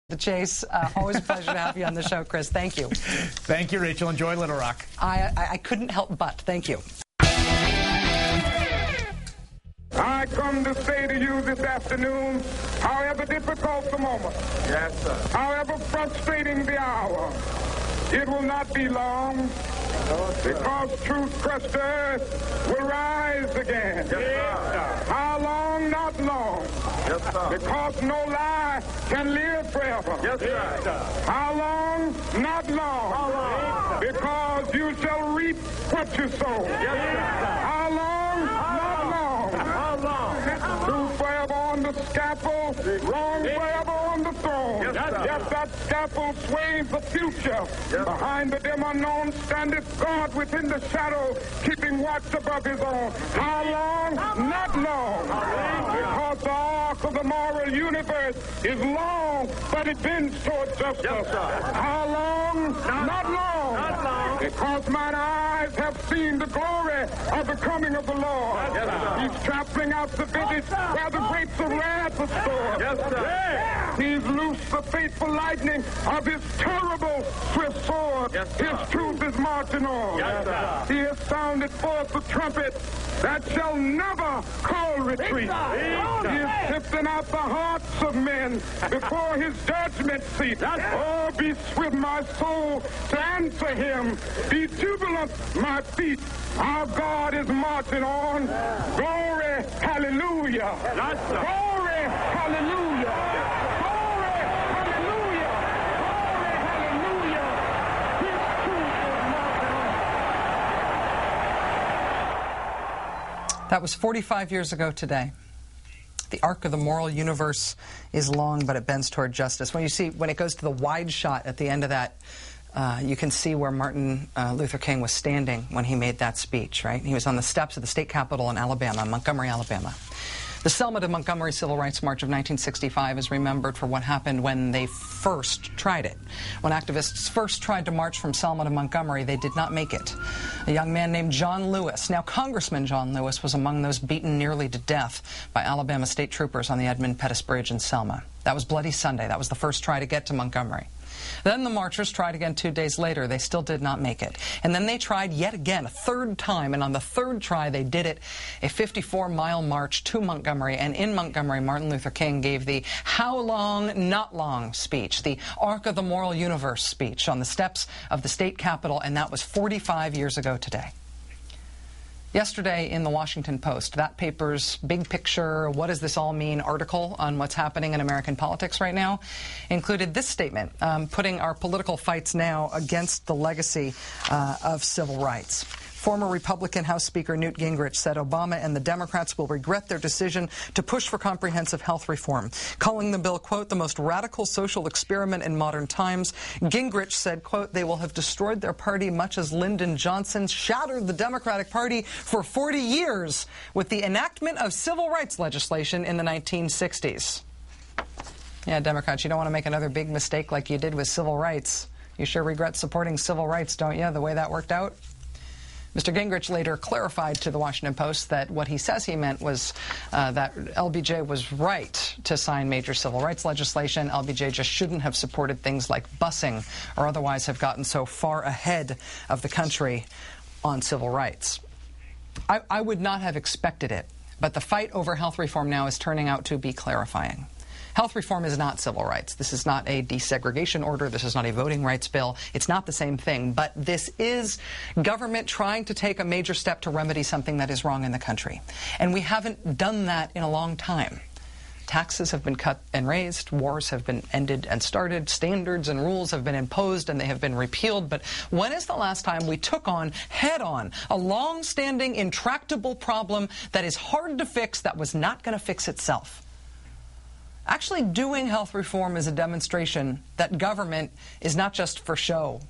The Chase. Always a pleasure to have you on the show, Chris. Thank you. Thank you, Rachel. Enjoy Little Rock. I couldn't help but. Thank you. I come to say to you this afternoon, however difficult the moment, yes, sir, however frustrating the hour, it will not be long, because truth crushed earth will rise again. Yes, how long? Not long. Yes, sir. Because no lie can live forever. Yes, sir. How long? Not long. How long? Because you shall reap what you sow. Yes, sir. How long? Not long. How long? Truth forever on the scaffold, wrong forever on the throne. Yes, that scaffold sways the future. Yes. Behind the dim unknown standeth God within the shadow, keeping watch above his own. How long? Not long. Because the arc of the moral universe is long, but it bends toward justice. Yes, how long? Not long. Not long. Because mine eyes have seen the glory of the coming of the Lord. Yes, he's trampling out the village where the grapes of wrath are stored. Yes, sir. He's loosed the fateful lightning of his terrible swift sword. Yes, his truth is marching on. Yes, he has sounded forth the trumpet that shall never call retreat. He is sifting out the hearts of men before his judgment seat. Oh, be swift, my soul, to answer him. Be jubilant, my feet. Our God is marching on. Glory, hallelujah. Glory, hallelujah. Glory, hallelujah. Glory, hallelujah. His truth is marching on. That was 45 years ago today. The arc of the moral universe is long, but it bends toward justice. When it goes to the wide shot at the end of that, you can see where Martin Luther King was standing when he made that speech, right? He was on the steps of the state capitol in Alabama, Montgomery, Alabama. The Selma to Montgomery Civil Rights March of 1965 is remembered for what happened when they first tried it. When activists first tried to march from Selma to Montgomery, they did not make it. A young man named John Lewis, now Congressman John Lewis, was among those beaten nearly to death by Alabama state troopers on the Edmund Pettus Bridge in Selma. That was Bloody Sunday. That was the first try to get to Montgomery. Then the marchers tried again 2 days later. They still did not make it. And then they tried yet again, a third time, and on the third try they did it, a 54-mile march to Montgomery. And in Montgomery, Martin Luther King gave the how long, not long speech, the arc of the moral universe speech on the steps of the state capitol, and that was 45 years ago today. Yesterday in the Washington Post, that paper's big picture, what does this all mean article on what's happening in American politics right now included this statement, putting our political fights now against the legacy of civil rights. Former Republican House Speaker Newt Gingrich said Obama and the Democrats will regret their decision to push for comprehensive health reform, calling the bill, quote, the most radical social experiment in modern times. Gingrich said, quote, they will have destroyed their party much as Lyndon Johnson shattered the Democratic Party for 40 years with the enactment of civil rights legislation in the 1960s. Yeah, Democrats, you don't want to make another big mistake like you did with civil rights. You sure regret supporting civil rights, don't you, the way that worked out? Mr. Gingrich later clarified to the Washington Post that what he says he meant was that LBJ was right to sign major civil rights legislation. LBJ just shouldn't have supported things like busing or otherwise have gotten so far ahead of the country on civil rights. I would not have expected it, but the fight over health reform now is turning out to be clarifying. Health reform is not civil rights. This is not a desegregation order. This is not a voting rights bill. It's not the same thing. But this is government trying to take a major step to remedy something that is wrong in the country. And we haven't done that in a long time. Taxes have been cut and raised. Wars have been ended and started. Standards and rules have been imposed and they have been repealed. But when is the last time we took on, head-on, a long-standing, intractable problem that is hard to fix, that was not going to fix itself? Actually, doing health reform is a demonstration that government is not just for show.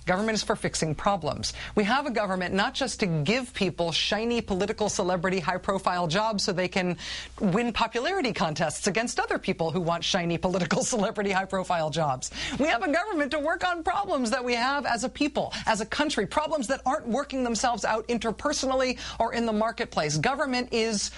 Government is for fixing problems. We have a government not just to give people shiny political celebrity high-profile jobs so they can win popularity contests against other people who want shiny political celebrity high-profile jobs. We have a government to work on problems that we have as a people, as a country, problems that aren't working themselves out interpersonally or in the marketplace. Government is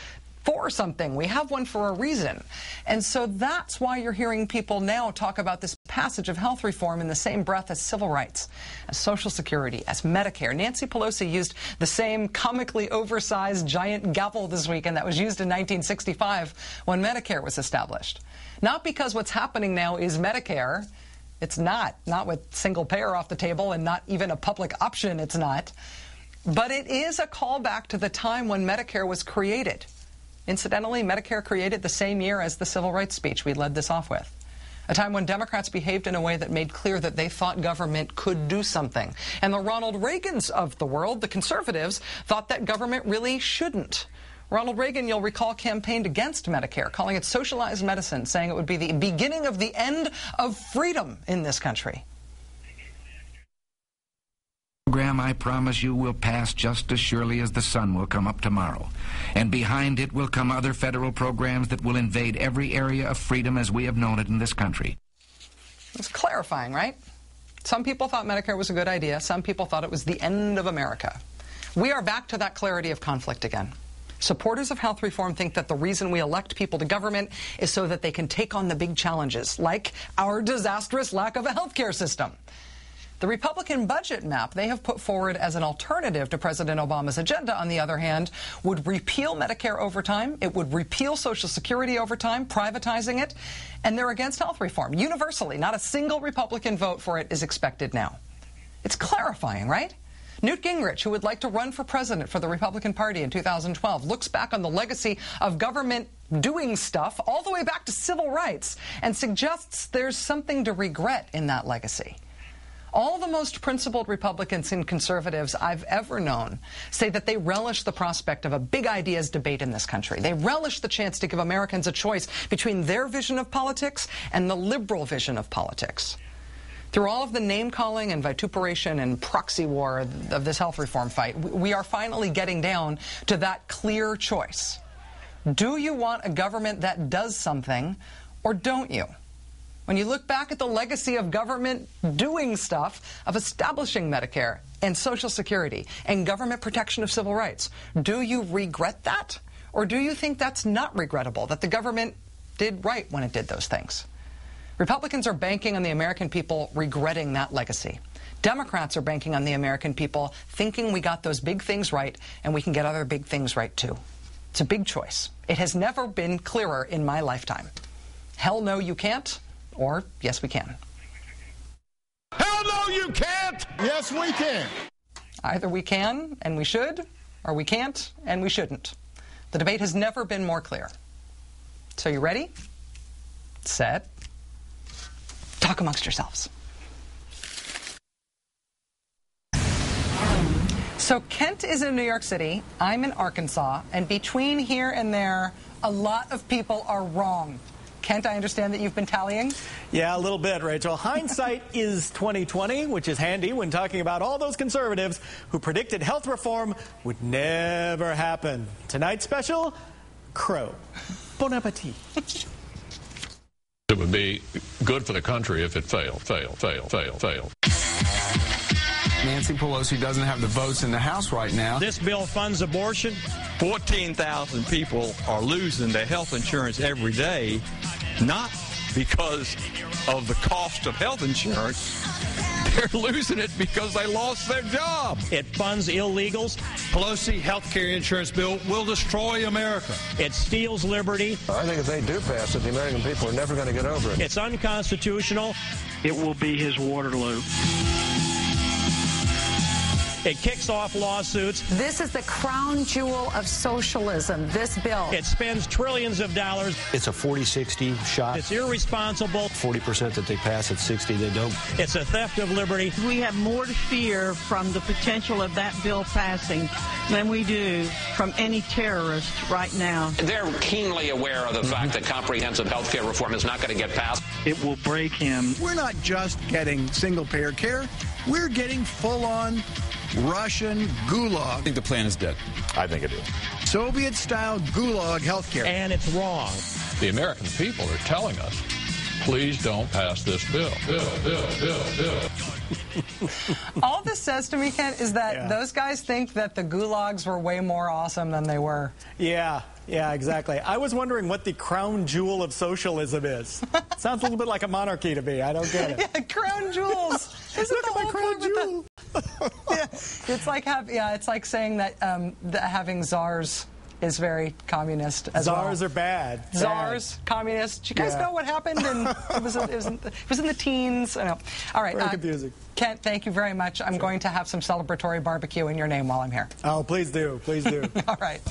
for something. We have one for a reason. And so that's why you're hearing people now talk about this passage of health reform in the same breath as civil rights, as Social Security, as Medicare. Nancy Pelosi used the same comically oversized giant gavel this weekend that was used in 1965 when Medicare was established. Not because what's happening now is Medicare. It's not with single payer off the table and not even a public option, it's not. But it is a callback to the time when Medicare was created. Incidentally, Medicare created the same year as the civil rights speech we led this off with. A time when Democrats behaved in a way that made clear that they thought government could do something. And the Ronald Reagans of the world, the conservatives, thought that government really shouldn't. Ronald Reagan, you'll recall, campaigned against Medicare, calling it socialized medicine, saying it would be the beginning of the end of freedom in this country. Program, I promise you, will pass just as surely as the sun will come up tomorrow. And behind it will come other federal programs that will invade every area of freedom as we have known it in this country. It's clarifying, right? Some people thought Medicare was a good idea. Some people thought it was the end of America. We are back to that clarity of conflict again. Supporters of health reform think that the reason we elect people to government is so that they can take on the big challenges, like our disastrous lack of a health care system. The Republican budget map they have put forward as an alternative to President Obama's agenda, on the other hand, would repeal Medicare over time. It would repeal Social Security over time, privatizing it. And they're against health reform. Universally, not a single Republican vote for it is expected now. It's clarifying, right? Newt Gingrich, who would like to run for president for the Republican Party in 2012, looks back on the legacy of government doing stuff all the way back to civil rights and suggests there's something to regret in that legacy. All the most principled Republicans and conservatives I've ever known say that they relish the prospect of a big ideas debate in this country. They relish the chance to give Americans a choice between their vision of politics and the liberal vision of politics. Through all of the name-calling and vituperation and proxy war of this health reform fight, we are finally getting down to that clear choice. Do you want a government that does something, or don't you? When you look back at the legacy of government doing stuff, of establishing Medicare and Social Security and government protection of civil rights, do you regret that? Or do you think that's not regrettable, that the government did right when it did those things? Republicans are banking on the American people regretting that legacy. Democrats are banking on the American people thinking we got those big things right and we can get other big things right too. It's a big choice. It has never been clearer in my lifetime. Hell no, you can't. Or, yes, we can. Hell no, you can't! Yes, we can. Either we can, and we should, or we can't, and we shouldn't. The debate has never been more clear. So you ready? Set. Talk amongst yourselves. So Kent is in New York City, I'm in Arkansas, and between here and there, a lot of people are wrong. Kent, I understand that you've been tallying? Yeah, a little bit, Rachel. Hindsight is 20/20, which is handy when talking about all those conservatives who predicted health reform would never happen. Tonight's special, crow. Bon appetit. It would be good for the country if it failed. Nancy Pelosi doesn't have the votes in the House right now. This bill funds abortion. 14,000 people are losing their health insurance every day, not because of the cost of health insurance. They're losing it because they lost their job. It funds illegals. Pelosi health care insurance bill will destroy America. It steals liberty. I think if they do pass it, the American people are never going to get over it. It's unconstitutional. It will be his Waterloo. It kicks off lawsuits. This is the crown jewel of socialism, this bill. It spends trillions of dollars. It's a 40-60 shot. It's irresponsible. 40% that they pass, at 60 they don't. It's a theft of liberty. We have more to fear from the potential of that bill passing than we do from any terrorist right now. They're keenly aware of the fact that comprehensive health care reform is not going to get passed. It will break him. We're not just getting single-payer care. We're getting full-on Russian gulag. I think the plan is dead. I think it is. Soviet-style gulag health care. And it's wrong. The American people are telling us, please don't pass this bill. Bill. All this says to me, Kent, is that those guys think that the gulags were way more awesome than they were. Yeah, exactly. I was wondering what the crown jewel of socialism is. Sounds a little bit like a monarchy to me. I don't get it. Yeah, crown jewels. Isn't Look at my crown jewel. It's like saying that having czars is very communist as well. Czars are bad. Czars, communists. Do you guys know what happened? It was in the teens. I know. All right. Very confusing. Kent, thank you very much. I'm going to have some celebratory barbecue in your name while I'm here. Oh, please do. Please do. All right.